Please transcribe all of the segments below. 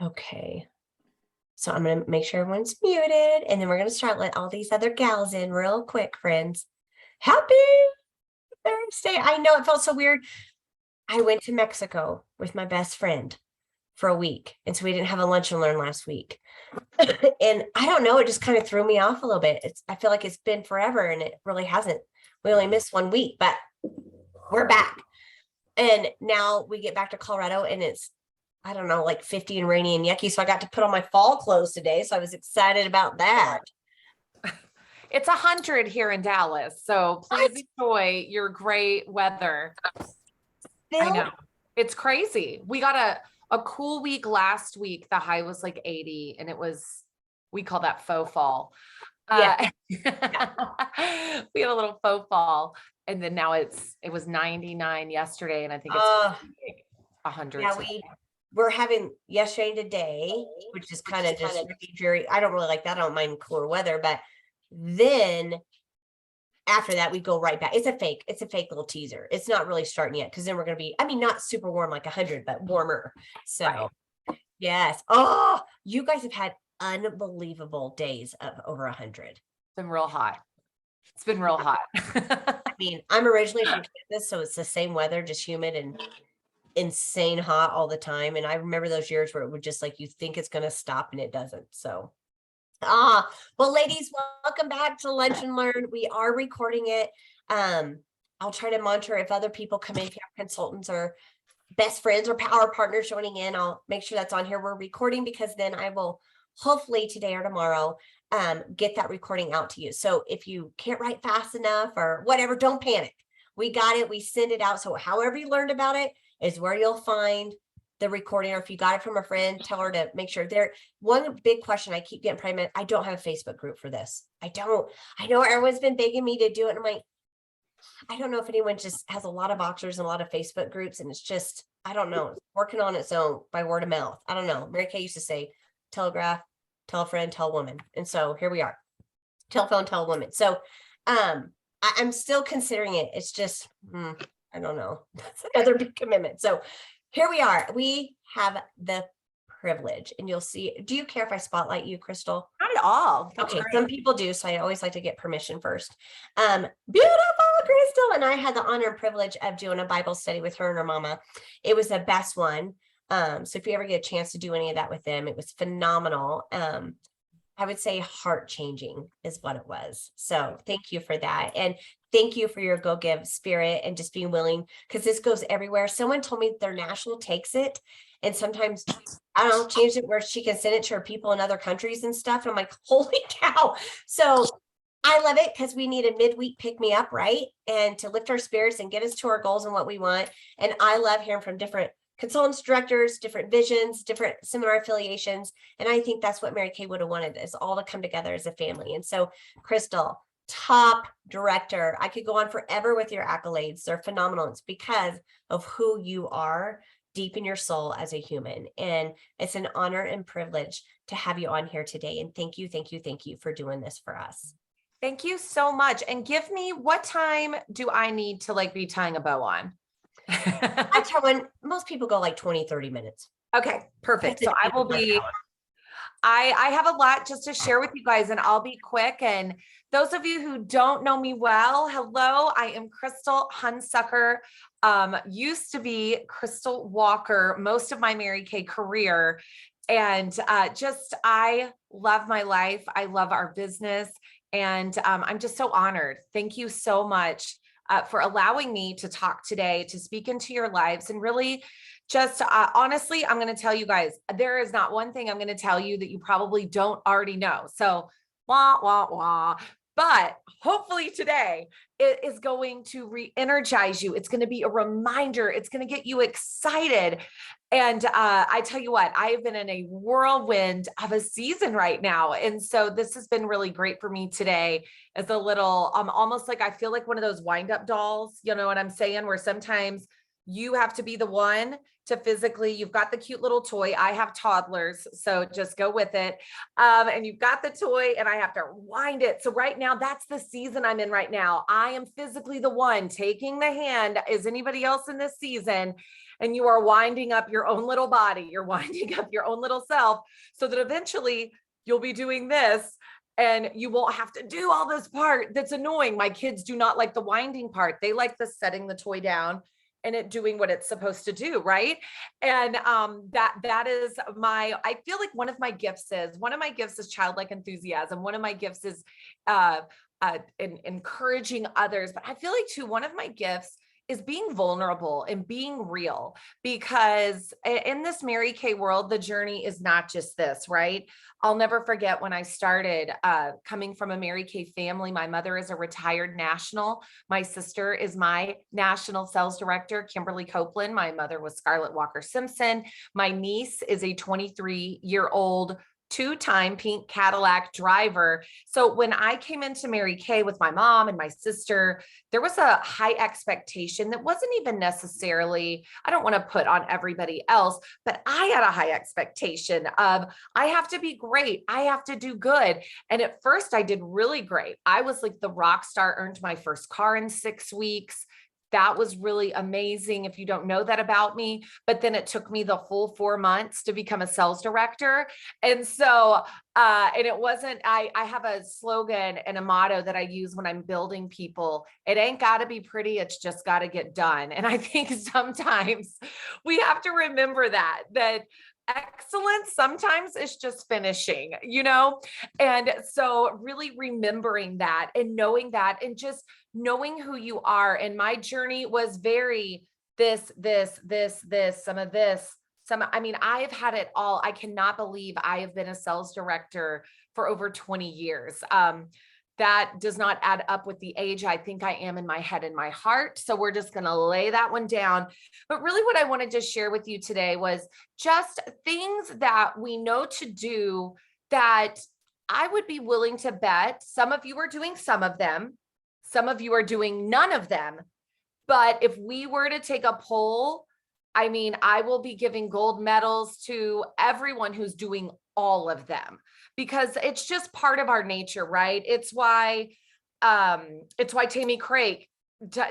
Okay. So I'm going to make sure everyone's muted, and then we're going to start letting all these other gals in real quick, friends. Happy Thursday. I know it felt so weird. I went to Mexico with my best friend for a week. And so we didn't have a lunch and learn last week. And I don't know, it just kind of threw me off a little bit. I feel like it's been forever and it really hasn't. We only missed 1 week, but we're back. And now we get back to Colorado and it's, I don't know, like 50 and rainy and yucky. So I got to put on my fall clothes today. So I was excited about that. It's 100 here in Dallas. So please enjoy your great weather. I know. It's crazy. We got a cool week last week. The high was like 80 and we call that faux fall. Yeah. We had a little faux fall and then now it was 99 yesterday. And I think it's 100. Yeah, we're having yesterday and today, which is kind of just dreary. I don't really like that. I don't mind cooler weather, but then after that, we go right back. It's a fake little teaser. It's not really starting yet because then we're going to be, not super warm like 100, but warmer. So yes. Oh, you guys have had unbelievable days of over 100. It's been real hot. It's been real hot. I'm originally from Kansas, so it's the same weather, just humid and insane hot all the time. And I remember those years where it would just like, you think it's going to stop and it doesn't. So well, ladies, welcome back to Lunch and Learn. We are recording it. I'll try to monitor if other people come in, if you have consultants or best friends or power partners joining in, I'll make sure that's on here. We're recording because then I will hopefully today or tomorrow get that recording out to you. So if you can't write fast enough or whatever, don't panic. We got it. We send it out. So however you learned about it is where you'll find the recording, or if you got it from a friend, tell her to make sure. One big question I keep getting pregnant, I don't have a Facebook group for this. I know everyone's been begging me to do it. And I'm like, I don't know if anyone just has a lot of boxers and a lot of Facebook groups. And it's just, I don't know, it's working on its own by word of mouth. I don't know. Mary Kay used to say, telegraph, tell a friend, tell a woman. And so here we are. Telephone, tell a woman. So I'm still considering it. It's just, I don't know. That's another big commitment. So here we are. We have the privilege, and you'll see. Do you care if I spotlight you, Krystal? Not at all. Okay, some people do, so I always like to get permission first. Beautiful Krystal, and I had the honor and privilege of doing a Bible study with her and her mama. It was the best one. So if you ever get a chance to do any of that with them, it was phenomenal. I would say heart-changing is what it was. So thank you for that. And thank you for your go give spirit and just being willing, because this goes everywhere. Someone told me their national takes it. And sometimes, I don't know, change it where she can send it to her people in other countries and stuff. And I'm like, holy cow. So I love it because we need a midweek pick me up, right? And to lift our spirits and get us to our goals and what we want. And I love hearing from different consultants, directors, different visions, different seminar affiliations. And I think that's what Mary Kay would have wanted, is all to come together as a family. And so Krystal, top director, I could go on forever with your accolades. They're phenomenal. It's because of who you are deep in your soul as a human. And it's an honor and privilege to have you on here today. And thank you for doing this for us. Thank you so much. And give me, what time do I need to be tying a bow on? I tell when most people go 20-30 minutes. Okay, perfect. So I will be, I have a lot just to share with you guys, and I'll be quick. And those of you who don't know me well, hello, I am Krystal Hunsucker. Used to be Krystal Walker most of my Mary Kay career. And I love my life. I love our business. And I'm just so honored. Thank you so much for allowing me to talk today, to speak into your lives, and really just honestly, I'm going to tell you guys, there is not one thing I'm going to tell you that you probably don't already know. So wah, wah, wah. But hopefully today it is going to re-energize you. It's going to be a reminder. It's going to get you excited. And I tell you what, I have been in a whirlwind of a season right now. And so this has been really great for me today as a little, almost like I feel like one of those wind up dolls, you know what I'm saying? Where sometimes you have to be the one to physically, you've got the cute little toy. I have toddlers, so just go with it. And you've got the toy and I have to wind it. So right now, that's the season I'm in right now. I am physically the one taking the hand. Is anybody else in this season? and you are winding up your own little body. You're winding up your own little self so that eventually you'll be doing this and you won't have to do all this part that's annoying. My kids do not like the winding part. They like the setting the toy down and it doing what it's supposed to do, right? And that is I feel like one of my gifts is childlike enthusiasm. One of my gifts is encouraging others. But I feel like too, one of my gifts is being vulnerable and being real, because in this Mary Kay world, the journey is not just this, right? I'll never forget when I started coming from a Mary Kay family. My mother is a retired national. My sister is my national sales director, Kimberly Copeland. My mother was Scarlett Walker Simpson. My niece is a 23-year-old two-time pink Cadillac driver. So when I came into Mary Kay with my mom and my sister, there was a high expectation that wasn't even necessarily, I don't want to put on everybody else, but I had a high expectation of, I have to be great. I have to do good. And at first I did really great. I was like the rock star, earned my first car in 6 weeks. That was really amazing if you don't know that about me. But then it took me the full 4 months to become a sales director. And so, and it wasn't, I have a slogan and a motto that I use when I'm building people. It ain't got to be pretty. It's just got to get done. And I think sometimes we have to remember that excellence sometimes is just finishing, And so really remembering that and knowing that and just knowing who you are. And my journey was very this, some of this, I've had it all. I cannot believe I have been a sales director for over 20 years. That does not add up with the age I think I am in my head and my heart. So we're just going to lay that one down. But really what I wanted to share with you today was just things that we know to do that I would be willing to bet some of you are doing some of them. Some of you are doing none of them. But if we were to take a poll, I will be giving gold medals to everyone who's doing all of them, because it's just part of our nature, right? It's why Tammy Craig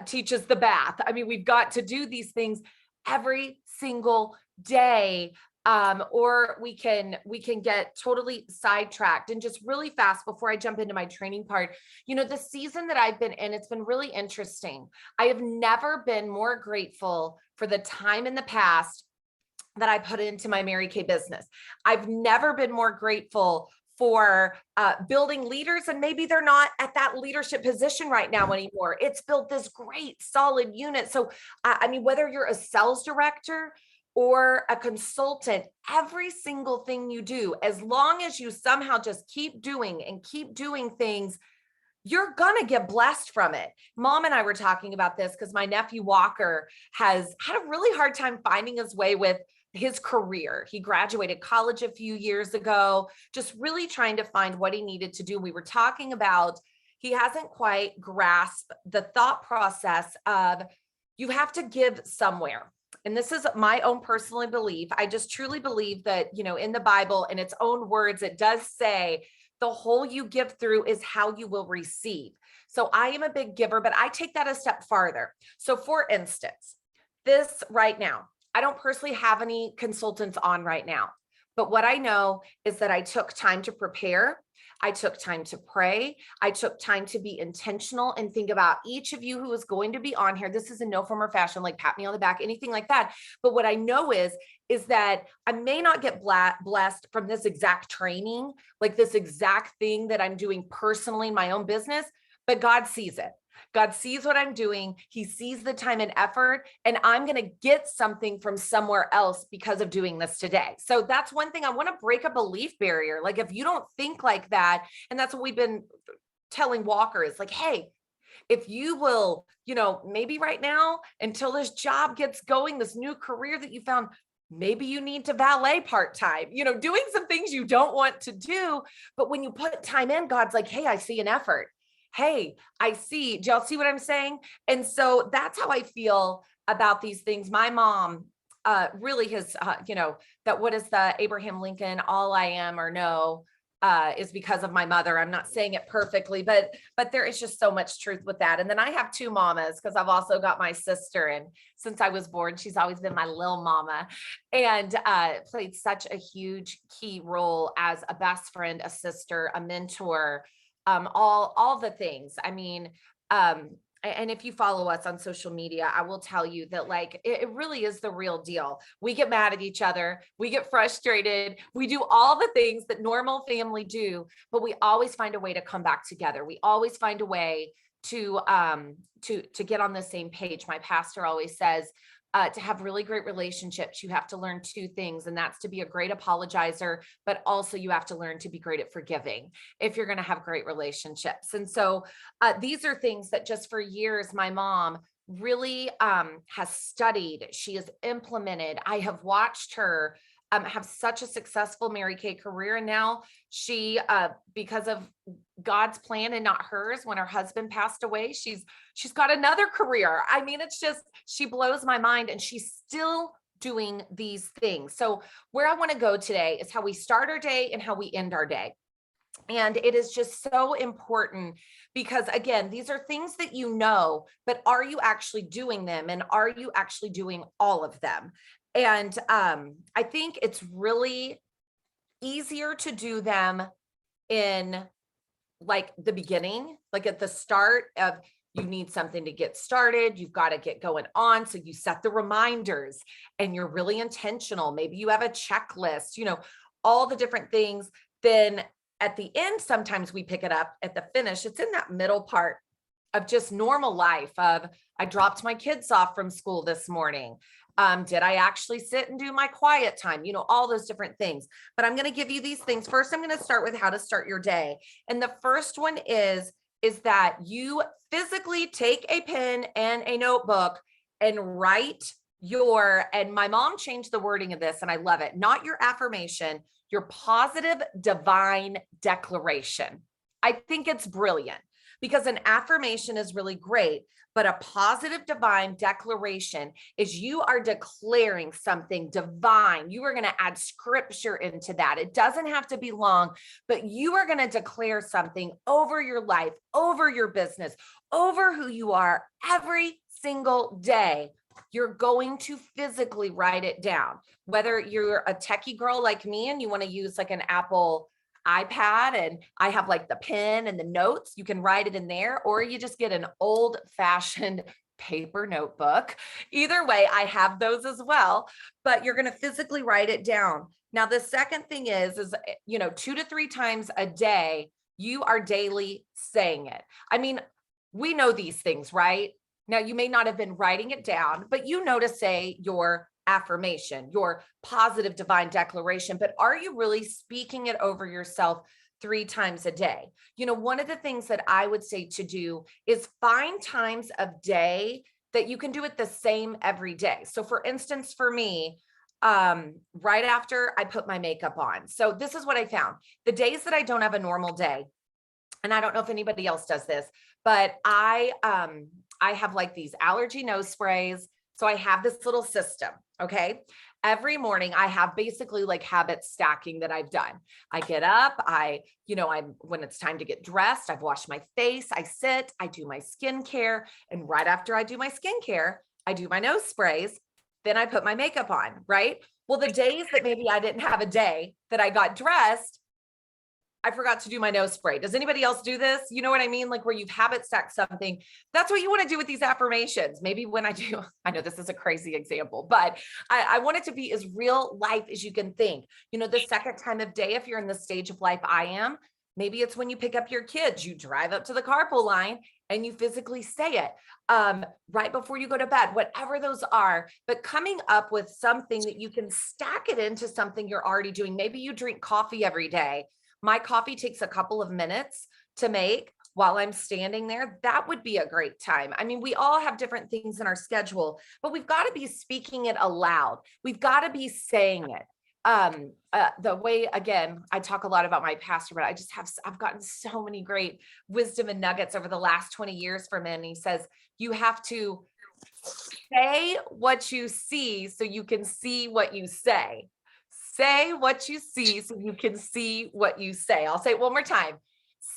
teaches the bath. We've got to do these things every single day. Or we can get totally sidetracked. And just really fast before I jump into my training part, the season that I've been in, it's been really interesting. I have never been more grateful for the time in the past that I put into my Mary Kay business. I've never been more grateful for building leaders, and maybe they're not at that leadership position right now anymore. It's built this great solid unit. So whether you're a sales director or a consultant, every single thing you do, as long as you somehow just keep doing things, you're going to get blessed from it. Mom and I were talking about this because my nephew Walker has had a really hard time finding his way with his career. He graduated college a few years ago, just really trying to find what he needed to do. We were talking about, he hasn't quite grasped the thought process of you have to give somewhere. And this is my own personal belief. I just truly believe that, in the Bible, in its own words, it does say the hole you give through is how you will receive. So I am a big giver, but I take that a step farther. So for instance, this right now, I don't personally have any consultants on right now, but what I know is that I took time to prepare. I took time to pray. I took time to be intentional and think about each of you who is going to be on here. This is in no form or fashion, like pat me on the back, anything like that. But what I know is that I may not get blessed from this exact training, like this exact thing that I'm doing personally in my own business, but God sees it. God sees what I'm doing. He sees the time and effort, and I'm going to get something from somewhere else because of doing this today. So that's one thing. I want to break a belief barrier. Like if you don't think like that, and that's what we've been telling Walker is like, hey, if you will, maybe right now until this job gets going, this new career that you found, maybe you need to valet part-time, doing some things you don't want to do. But when you put time in, God's like, hey, I see an effort. Hey, I see. Do y'all see what I'm saying? And so that's how I feel about these things. My mom really has, that what is the Abraham Lincoln, all I am or no, is because of my mother. I'm not saying it perfectly, but there is just so much truth with that. And then I have two mamas because I've also got my sister. And since I was born, she's always been my little mama, and played such a huge key role as a best friend, a sister, a mentor, all the things. I mean, and if you follow us on social media, I will tell you that like it really is the real deal. We get mad at each other, we get frustrated, we do all the things that normal family do, but we always find a way to come back together. We always find a way to get on the same page. My pastor always says, to have really great relationships, you have to learn two things, and that's to be a great apologizer, but also you have to learn to be great at forgiving if you're going to have great relationships. And so these are things that just for years, my mom really has studied. She has implemented. I have watched her have such a successful Mary Kay career. And now she, because of God's plan and not hers, when her husband passed away, she's got another career. I mean, it's just, she blows my mind, and she's still doing these things. So where I want to go today is how we start our day and how we end our day. And it is just so important because, again, these are things that you know, but are you actually doing them? And are you actually doing all of them? And I think it's really easier to do them in like the beginning, like at the start of, you need something to get started. You've got to get going on. So you set the reminders and you're really intentional. Maybe you have a checklist, all the different things. Then at the end, sometimes we pick it up at the finish. It's in that middle part of just normal life of, I dropped my kids off from school this morning. Did I actually sit and do my quiet time? All those different things. But I'm going to give you these things. First, I'm going to start with how to start your day. And the first one is that you physically take a pen and a notebook and write and my mom changed the wording of this, and I love it. Not your affirmation, your positive divine declaration. I think it's brilliant because an affirmation is really great, but a positive divine declaration is you are declaring something divine. You are going to add scripture into that. It doesn't have to be long, but you are going to declare something over your life, over your business, over who you are every single day. You're going to physically write it down. Whether you're a techie girl like me and you want to use like an Apple iPad and I have like the pen and the notes, you can write it in there, or you just get an old fashioned paper notebook. Either way, I have those as well, but you're going to physically write it down. Now, the second thing is 2 to 3 times a day, you are daily saying it. I mean, we know these things, right? Now, you may not have been writing it down, but you know to say your affirmation, your positive divine declaration, but are you really speaking it over yourself 3 times a day? One of the things that I would say to do is find times of day that you can do it the same every day. So for instance, for me, right after I put my makeup on. So this is what I found. The days that I don't have a normal day, and I don't know if anybody else does this, but I have like these allergy nose sprays. So I have this little system. Okay. Every morning I have basically like habit stacking that I've done. I get up, when it's time to get dressed, I've washed my face, I sit, I do my skincare. And right after I do my skincare, I do my nose sprays. Then I put my makeup on, right? Well, the days that maybe I didn't have a day that I got dressed, I forgot to do my nose spray. Does anybody else do this? You know what I mean? Like where you've habit stacked something. That's what you want to do with these affirmations. Maybe when I know this is a crazy example, but I want it to be as real life as you can think. The second time of day, if you're in the stage of life I am, maybe it's when you pick up your kids, you drive up to the carpool line and you physically say it right before you go to bed, whatever those are, but coming up with something that you can stack it into something you're already doing. Maybe you drink coffee every day. My coffee takes a couple of minutes to make while I'm standing there. That would be a great time. I mean, we all have different things in our schedule, but we've got to be speaking it aloud. We've got to be saying it. The way, again, I talk a lot about my pastor, but I've gotten so many great wisdom and nuggets over the last 20 years from him. And he says, you have to say what you see so you can see what you say. Say what you see so you can see what you say. I'll say it one more time.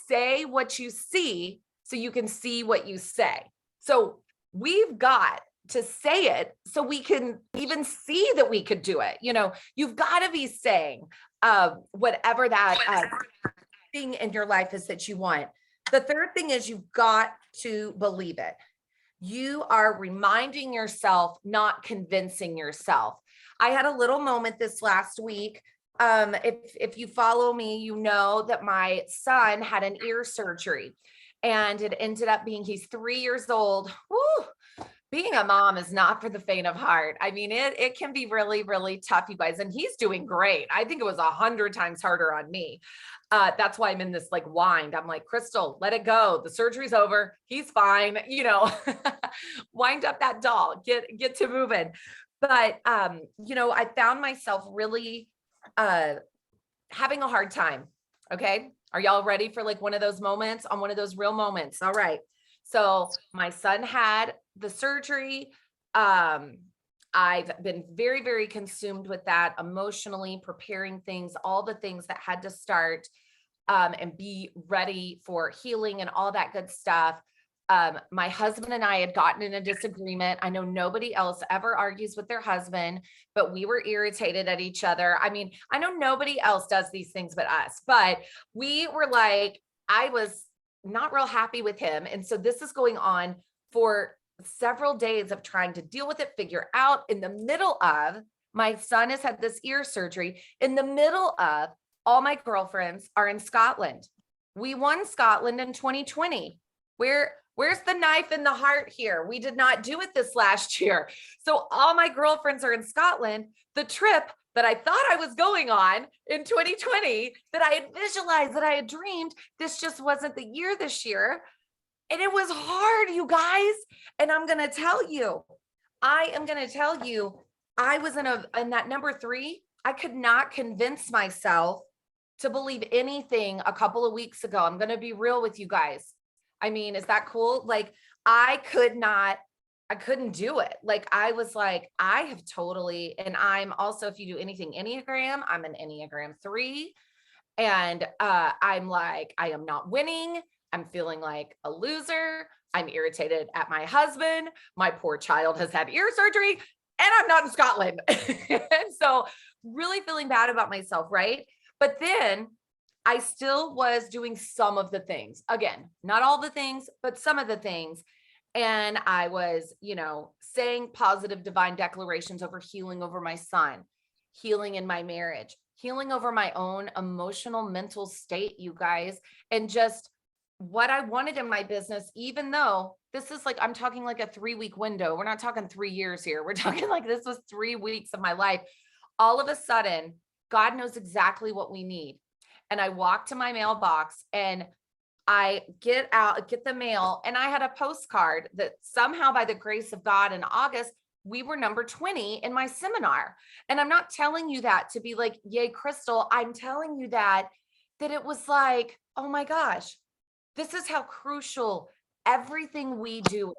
Say what you see so you can see what you say. So we've got to say it so we can even see that we could do it. You know, you've got to be saying whatever that thing in your life is that you want. The third thing is you've got to believe it. You are reminding yourself, not convincing yourself. I had a little moment this last week. If you follow me, you know that my son had an ear surgery, and it ended up being, he's 3 years old. Woo, being a mom is not for the faint of heart. I mean, it can be really, really tough, you guys, and he's doing great. I think it was 100 times harder on me. That's why I'm in this like wind. I'm like, Krystal, let it go. The surgery's over. He's fine. You know, wind up that doll, get to moving. But, you know, I found myself really, having a hard time. Okay. Are y'all ready for like one of those moments, on one of those real moments? All right. So my son had the surgery. I've been very, very consumed with that, emotionally preparing things, all the things that had to start and be ready for healing and all that good stuff. My husband and I had gotten in a disagreement. I know nobody else ever argues with their husband, but we were irritated at each other. I mean, I know nobody else does these things but us, but we were like, I was not real happy with him. And so this is going on for several days of trying to deal with it, figure out, in the middle of, my son has had this ear surgery, in the middle of, all my girlfriends are in Scotland. We won Scotland in 2020. Where's the knife in the heart here? We did not do it this last year. So all my girlfriends are in Scotland. The trip that I thought I was going on in 2020, that I had visualized, that I had dreamed, this just wasn't the year this year. And it was hard, you guys. And I'm going to tell you, I was in that number 3. I could not convince myself to believe anything a couple of weeks ago. I'm going to be real with you guys. I mean, is that cool? Like, I couldn't do it. Like, I was like, I have totally, and I'm also, if you do anything Enneagram, I'm an Enneagram 3. And I'm like, I am not winning. I'm feeling like a loser. I'm irritated at my husband. My poor child has had ear surgery and I'm not in Scotland. And so really feeling bad about myself, right? But then I still was doing some of the things. Again, not all the things, but some of the things. And I was, you know, saying positive divine declarations over healing over my son, healing in my marriage, healing over my own emotional, mental state, you guys, and just what I wanted in my business, even though this is like, I'm talking like a 3-week window. We're not talking 3 years here. We're talking like this was 3 weeks of my life. All of a sudden, God knows exactly what we need. And I walk to my mailbox and I get the mail, and I had a postcard that somehow, by the grace of God, in August, we were number 20 in my seminar. And I'm not telling you that to be like, yay, Krystal. I'm telling you that it was like, oh my gosh, this is how crucial everything we do is.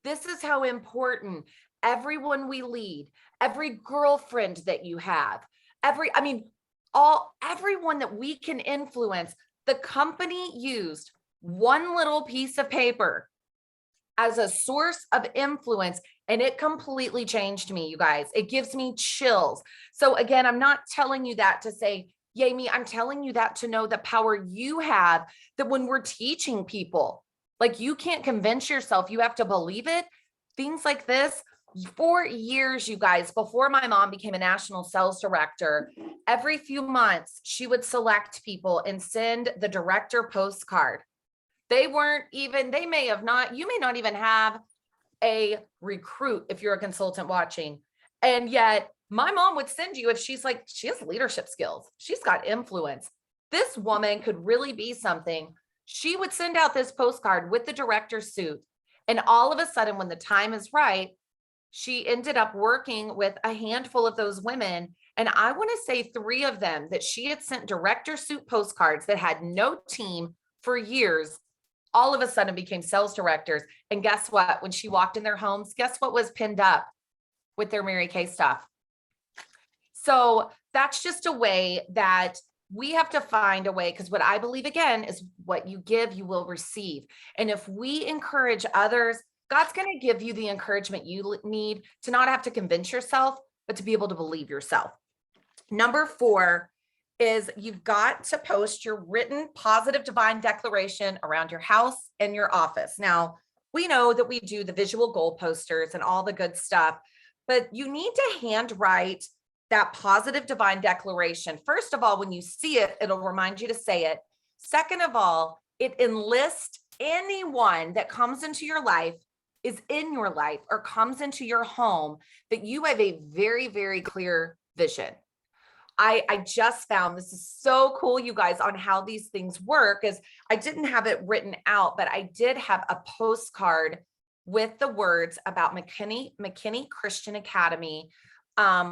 This is how important everyone we lead, every girlfriend that you have, everyone that we can influence. The company used one little piece of paper as a source of influence, and it completely changed me, you guys. It gives me chills. So again, I'm not telling you that to say, yay me. I'm telling you that to know the power you have, that when we're teaching people, like, you can't convince yourself, you have to believe it. Things like this. For years, you guys, before my mom became a national sales director, every few months she would select people and send the director postcard. They may not even have a recruit if you're a consultant watching. And yet my mom would send you, if she's like, she has leadership skills, she's got influence, this woman could really be something. She would send out this postcard with the director's suit. And all of a sudden, when the time is right, she ended up working with a handful of those women. And I want to say 3 of them that she had sent director suit postcards that had no team for years, all of a sudden became sales directors. And guess what? When she walked in their homes, guess what was pinned up with their Mary Kay stuff? So that's just a way that we have to find a way, because what I believe again is what you give, you will receive. And if we encourage others, God's going to give you the encouragement you need to not have to convince yourself, but to be able to believe yourself. Number 4 is you've got to post your written positive divine declaration around your house and your office. Now, we know that we do the visual goal posters and all the good stuff, but you need to handwrite that positive divine declaration. First of all, when you see it, it'll remind you to say it. Second of all, it enlists anyone that comes into your life, is in your life, or comes into your home, that you have a very, very clear vision. I just found this is so cool, you guys, on how these things work. Is I didn't have it written out, but I did have a postcard with the words about McKinney Christian Academy,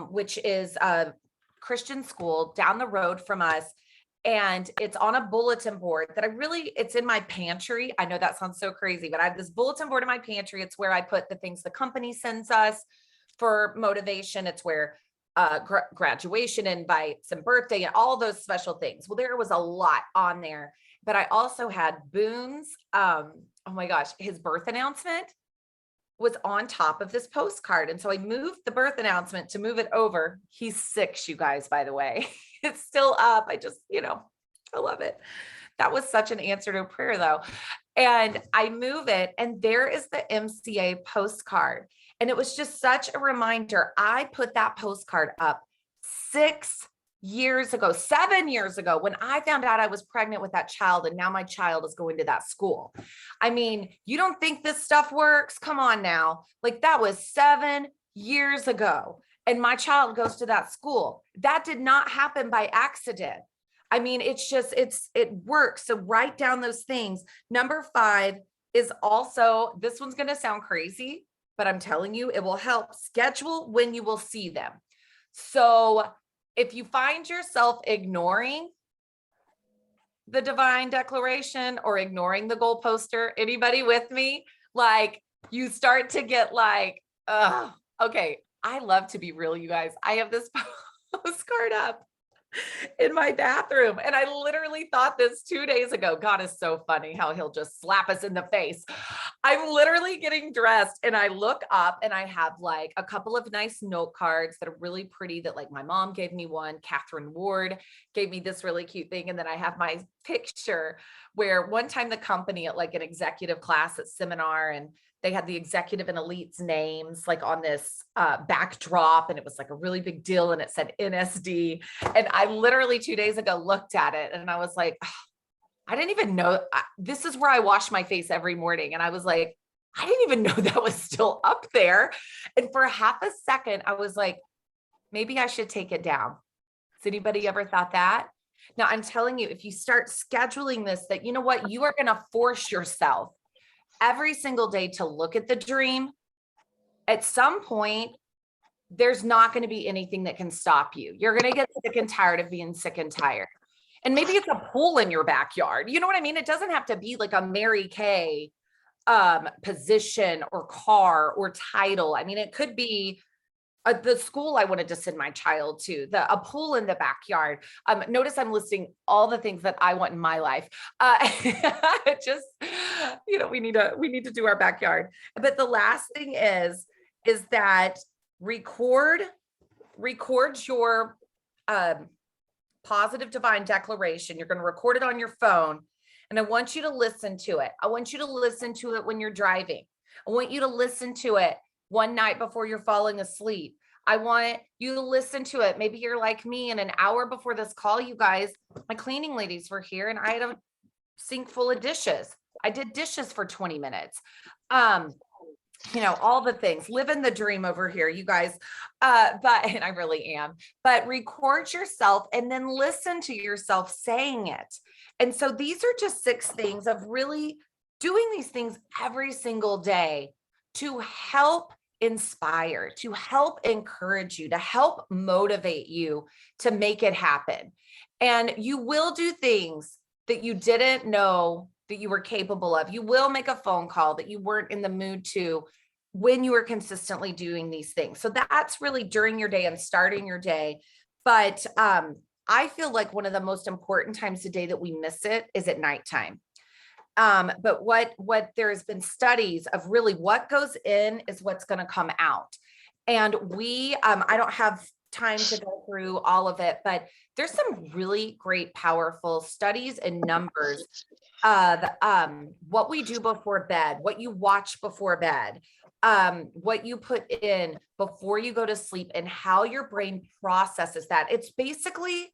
which is a Christian school down the road from us. And it's on a bulletin board that it's in my pantry. I know that sounds so crazy, but I have this bulletin board in my pantry. It's where I put the things the company sends us for motivation. It's where graduation invites and birthday and all those special things. Well, there was a lot on there, but I also had Boone's, oh my gosh, his birth announcement was on top of this postcard. And so I moved the birth announcement to move it over. He's 6, you guys, by the way. It's still up. I just, I love it. That was such an answer to a prayer though. And I move it, and there is the MCA postcard. And it was just such a reminder. I put that postcard up 7 years ago, when I found out I was pregnant with that child, and now my child is going to that school. I mean, you don't think this stuff works? Come on now. Like, that was 7 years ago, and my child goes to that school. That did not happen by accident. I mean, it works. So write down those things. Number 5 is also, this one's going to sound crazy, but I'm telling you, it will help. Schedule when you will see them. So if you find yourself ignoring the divine declaration or ignoring the goal poster, anybody with me? Like, you start to get like, okay, I love to be real, you guys. I have this postcard up in my bathroom, and I literally thought this 2 days ago. God is so funny how he'll just slap us in the face. I'm literally getting dressed, and I look up, and I have like a couple of nice note cards that are really pretty, that like my mom gave me one. Catherine Ward gave me this really cute thing. And then I have my picture where one time the company at like an executive class at seminar, and they had the executive and elites names like on this backdrop, and it was like a really big deal, and it said NSD. And I literally 2 days ago looked at it, and I was like, oh, I didn't even know. This is where I wash my face every morning. And I was like, I didn't even know that was still up there. And for half a second, I was like, maybe I should take it down. Has anybody ever thought that? Now, I'm telling you, if you start scheduling this, that you know what, you are going to force yourself every single day to look at the dream. At some point, there's not going to be anything that can stop you. You're going to get sick and tired of being sick and tired. And maybe it's a pool in your backyard. You know what I mean? It doesn't have to be like a Mary Kay position or car or title. I mean, it could be the school I wanted to send my child to, a pool in the backyard. Notice I'm listing all the things that I want in my life. Just, we need to do our backyard. But the last thing is that record your positive divine declaration. You're going to record it on your phone, and I want you to listen to it. I want you to listen to it when you're driving. I want you to listen to it one night before you're falling asleep. I want you to listen to it. Maybe you're like me, and an hour before this call, you guys, my cleaning ladies were here, and I had a sink full of dishes. I did dishes for 20 minutes. All the things, living the dream over here, you guys. And I really am, but record yourself and then listen to yourself saying it. And so these are just 6 things of really doing these things every single day to help inspire, to help encourage you, to help motivate you to make it happen. And you will do things that you didn't know that you were capable of. You will make a phone call that you weren't in the mood to when you are consistently doing these things. So that's really during your day and starting your day. But I feel like one of the most important times a day that we miss it is at nighttime. But what there's been studies of really what goes in is what's going to come out. And I don't have time to go through all of it, but there's some really great, powerful studies and numbers of what we do before bed, what you watch before bed, what you put in before you go to sleep, and how your brain processes that. It's basically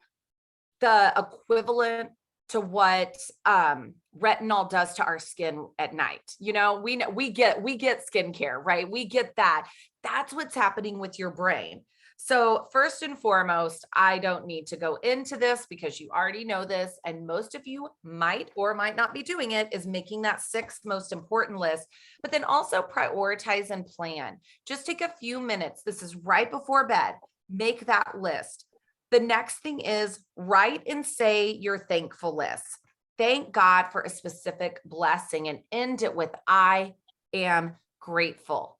the equivalent to what retinol does to our skin at night. You know, we get skincare, right? We get that. That's what's happening with your brain. So first and foremost, I don't need to go into this because you already know this, and most of you might or might not be doing it, is making that 6th most important list, but then also prioritize and plan. Just take a few minutes. This is right before bed. Make that list. The next thing is write and say your thankful list. Thank God for a specific blessing and end it with, I am grateful.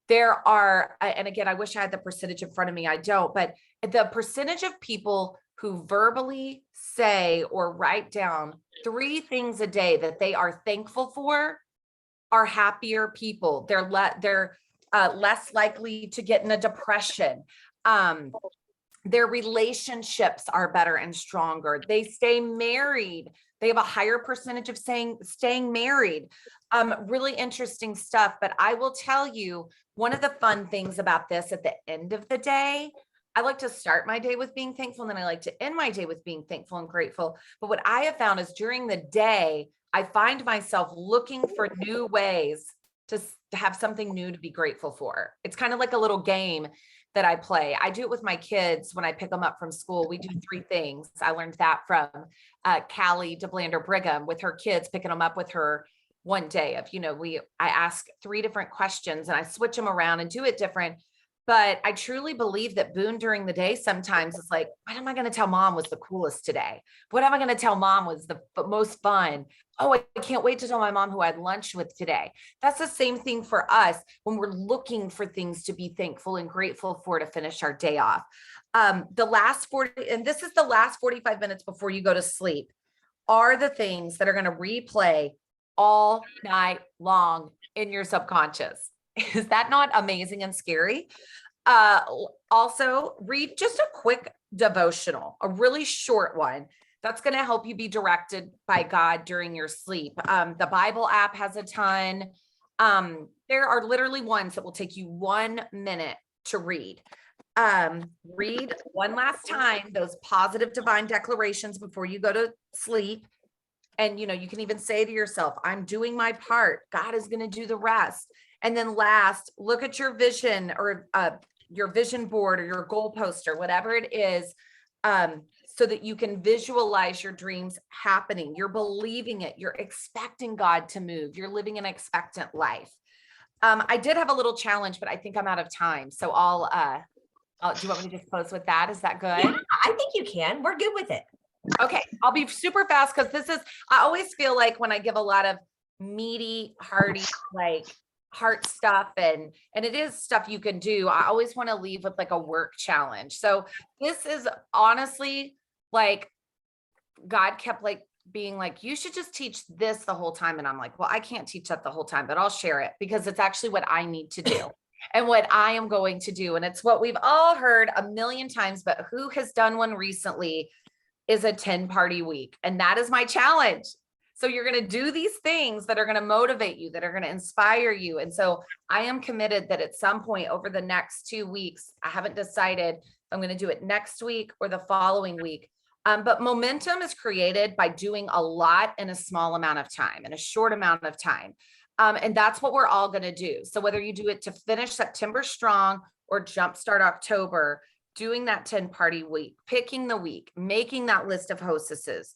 There are, and again, I wish I had the percentage in front of me. I don't, but the percentage of people who verbally say or write down 3 things a day that they are thankful for are happier people. They're less likely to get in a depression. Their relationships are better and stronger. They stay married. They have a higher percentage of staying married. Really interesting stuff. But I will tell you, one of the fun things about this at the end of the day, I like to start my day with being thankful, and then I like to end my day with being thankful and grateful. But what I have found is during the day, I find myself looking for new ways to have something new to be grateful for. It's kind of like a little game that I play. I do it with my kids when I pick them up from school. We do 3 things. I learned that from Callie DeBlander Brigham with her kids, picking them up with her one day of, I ask 3 different questions and I switch them around and do it different. But I truly believe that Boone during the day sometimes is like, what am I going to tell mom was the coolest today? What am I going to tell mom was the most fun? Oh, I can't wait to tell my mom who I had lunch with today. That's the same thing for us when we're looking for things to be thankful and grateful for to finish our day off. The last 40, and this is the last 45 minutes before you go to sleep, are the things that are going to replay all night long in your subconscious. Is that not amazing and scary? Also, read just a quick devotional, a really short one that's going to help you be directed by God during your sleep. The Bible app has a ton. There are literally ones that will take you 1 minute to read. Read one last time those positive divine declarations before you go to sleep. And, you can even say to yourself, I'm doing my part. God is going to do the rest. And then last, look at your vision or your vision board or your goal poster, whatever it is, so that you can visualize your dreams happening. You're believing it. You're expecting God to move. You're living an expectant life. I did have a little challenge, but I think I'm out of time. So do you want me to just close with that? Is that good? Yeah, I think you can. We're good with it. Okay, I'll be super fast because I always feel like when I give a lot of meaty, hearty, like heart stuff, and it is stuff you can do, I always want to leave with like a work challenge. So this is honestly like God kept like being like, you should just teach this the whole time. And I'm like, well, I can't teach that the whole time, but I'll share it because it's actually what I need to do. And what I am going to do. And it's what we've all heard a million times, but who has done one recently is a 10-party week. And that is my challenge. So you're going to do these things that are going to motivate you, that are going to inspire you. And so I am committed that at some point over the next 2 weeks, I haven't decided if I'm going to do it next week or the following week. But momentum is created by doing a lot in a small amount of time, in a short amount of time. And that's what we're all going to do. So whether you do it to finish September strong or jumpstart October, doing that 10-party week, picking the week, making that list of hostesses,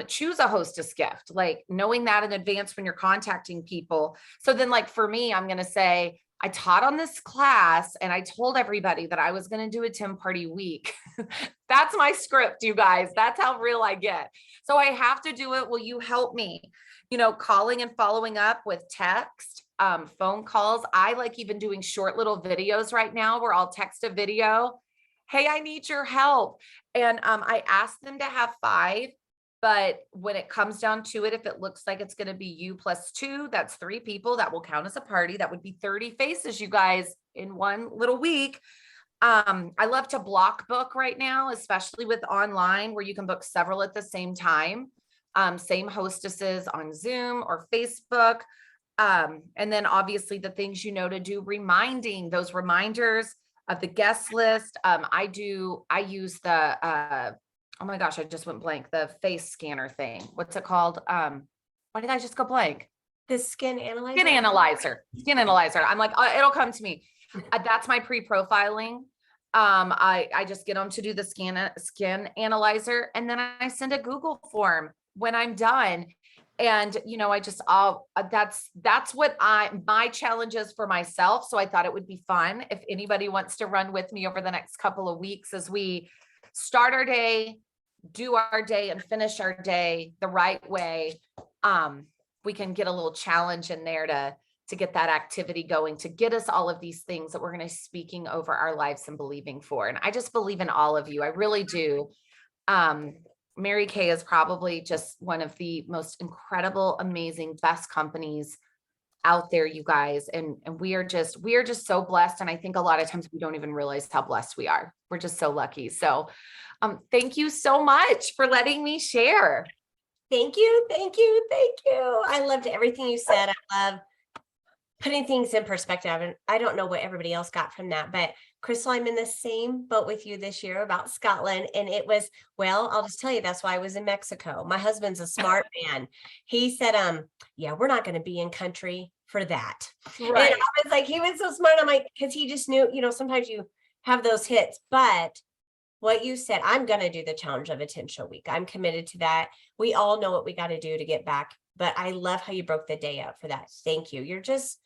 choose a hostess gift, like knowing that in advance when you're contacting people. So then like for me, I'm going to say, I taught on this class and I told everybody that I was going to do a 10-party week. That's my script, you guys. That's how real I get. So I have to do it. Will you help me? Calling and following up with text, phone calls. I like even doing short little videos right now where I'll text a video hey, I need your help. And I asked them to have 5, but when it comes down to it, if it looks like it's going to be you plus 2, that's 3 people that will count as a party. That would be 30 faces, you guys, in one little week. I love to block book right now, especially with online where you can book several at the same time. Same hostesses on Zoom or Facebook. And then obviously the things to do, reminding those reminders of the guest list. I use the oh my gosh, I just went blank. The face scanner thing. What's it called? Why did I just go blank? The skin analyzer. Skin analyzer. Skin analyzer. I'm like, it'll come to me. That's my pre-profiling. I just get them to do the skin analyzer, and then I send a Google form when I'm done. And that's what my challenge is for myself. So I thought it would be fun if anybody wants to run with me over the next couple of weeks as we start our day, do our day, and finish our day the right way. We can get a little challenge in there to get that activity going, to get us all of these things that we're going to be speaking over our lives and believing for. And I just believe in all of you. I really do. Mary Kay is probably just one of the most incredible, amazing, best companies out there, you guys. And we are just so blessed. And I think a lot of times we don't even realize how blessed we are. We're just so lucky. So thank you so much for letting me share. Thank you. Thank you. Thank you. I loved everything you said. I love putting things in perspective. And I don't know what everybody else got from that, but Krystal, I'm in the same boat with you this year about Scotland. And it was, well, I'll just tell you, that's why I was in Mexico. My husband's a smart man. He said, yeah, we're not going to be in country for that. Right. And I was like, he was so smart. I'm like, because he just knew, sometimes you have those hits, but what you said, I'm going to do the challenge of a 10-show week. I'm committed to that. We all know what we got to do to get back, but I love how you broke the day up for that. Thank you. You're just,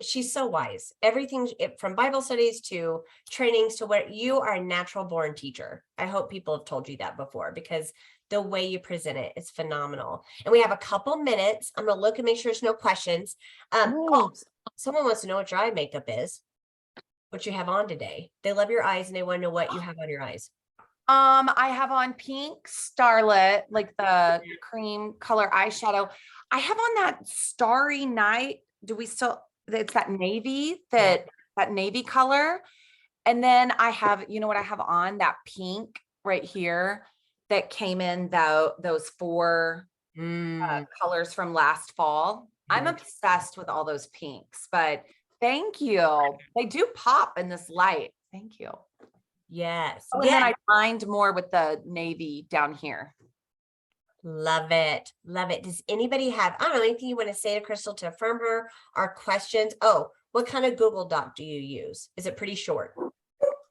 she's so wise. Everything from Bible studies to trainings to where you are a natural born teacher. I hope people have told you that before, because the way you present it is phenomenal. And we have a couple minutes. I'm going to look and make sure there's no questions. Someone wants to know what your eye makeup is, what you have on today. They love your eyes and they want to know what you have on your eyes. I have on pink Starlet, like the cream color eyeshadow. I have on that Starry Night. It's that navy, that navy color. And then I have, what I have on? That pink right here that came in those 4 colors from last fall. I'm obsessed with all those pinks, but thank you. They do pop in this light. Thank you. Yes. And then I lined more with the navy down here. Love it. Love it. Does anybody have, I don't know, anything you want to say to Krystal to affirm her, or questions? Oh, what kind of Google Doc do you use? Is it pretty short?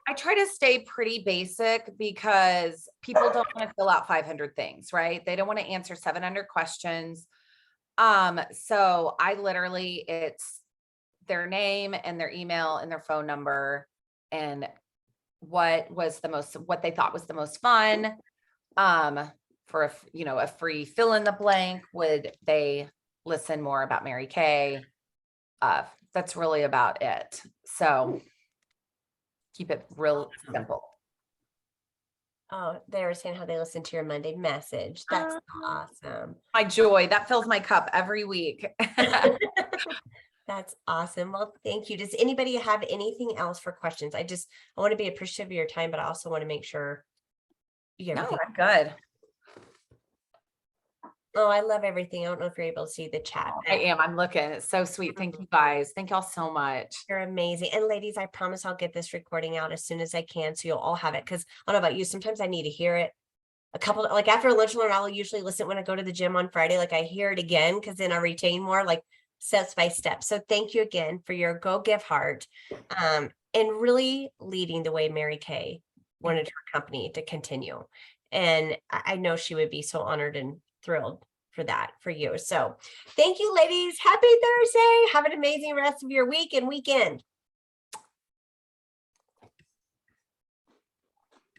I try to stay pretty basic because people don't want to fill out 500 things, right? They don't want to answer 700 questions. So I literally, it's their name and their email and their phone number and what they thought was the most fun. For a free fill in the blank, would they listen more about Mary Kay? That's really about it. So keep it real simple. Oh, they were saying how they listen to your Monday message. That's awesome. My joy, that fills my cup every week. That's awesome. Well, thank you. Does anybody have anything else for questions? I want to be appreciative of your time, but I also want to make sure you get everything. No, I'm good. Oh, I love everything. I don't know if you're able to see the chat. I am. I'm looking. It's so sweet. Thank you guys. Thank y'all so much. You're amazing. And ladies, I promise I'll get this recording out as soon as I can, so you'll all have it. Because I don't know about you, sometimes I need to hear it like after lunch learn, I'll usually listen when I go to the gym on Friday. Like I hear it again because then I retain more, like steps by step. So thank you again for your go give heart and really leading the way Mary Kay wanted her company to continue. And I know she would be so honored and thrilled for that for you. So thank you, ladies. Happy Thursday. Have an amazing rest of your week and weekend.